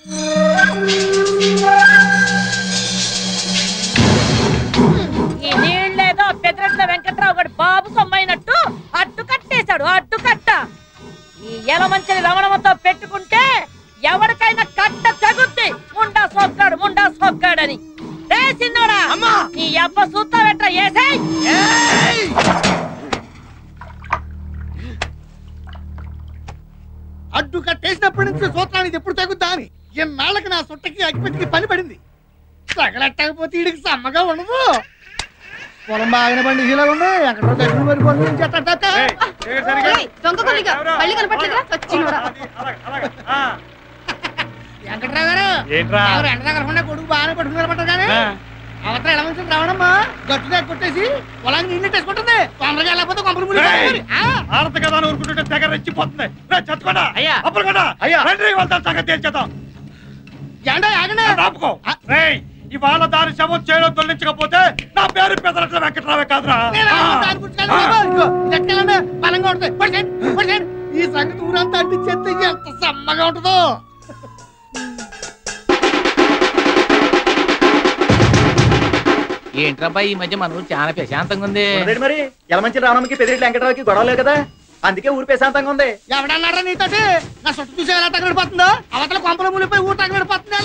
ఈ నీళ్ళేదో పెదరెట్ల వెంకట్రావు గారి బాబు సొమ్మైనట్టు అడ్డు కట్టేశాడు, అడ్డు కట్ట. ఈ ఎలమంచిని రమణమతో పెట్టుకుంటే ఎవరికైనా కట్ట తగుద్ది. ముండా సోక్కాడని. రే చిన్నోడా, నీ అబ్బ సూత్తా వెంట ఏసేయ్. అడ్డు కట్టేసినప్పటి నుంచి సూత్రానికి ఎప్పుడు తగ్గుద్దా అని ఎన్నాళ్ళకి నా సుట్టకి అగ్గిపెట్టికి పని పడింది. తగలెట్టకపోతే వీడికి సమ్మగా ఉండదు. పొలం బాగానే పండి ఇలా ఉంది. ఎక్కడో దగ్గర మరిపోతుంది. వెంకట్రావు గారు ఎండ తగలకుండా కొడుకు బాగానే పట్టుకుని కానీ అవతల ఎలా మంచి రావడమ్మా గట్టుగా కొట్టేసి పొలాన్ని నీళ్ళు వేసుకుంటుంది. తొందరగా వెళ్ళకపోతే కొంపలు ముడి ఆడత కదా ఊరుకుంటుంటే తెగ రెచ్చిపోతుంది. ఇవాళ దాని శవం చేయడం తొలగించకపోతే నా పేరు పెదరట్ల వెంకట్రావే కాదురా. బలంగా ఉంటుంది. ఈ సంగతి ఊరంతా అంటించేస్తే ఎంత సమ్మగా ఉంటుందో. ఏంట్రబ్బా ఈ మధ్య మన ఊరు చాలా ప్రశాంతంగా ఉంది. మరి ఎలమంచి రావడానికి పెదిరెడ్డి వెంకటరావుకి గొడవలేదు కదా, అందుకే ఊరు ప్రశాంతంగా ఉంది. ఎవడన్నారా నీతోటి? నా చుట్టూ చూసి ఎలా తగలడిపోతుందో అవతల కొంపల మునిపోయి ఊరు తగలడిపోతుంది.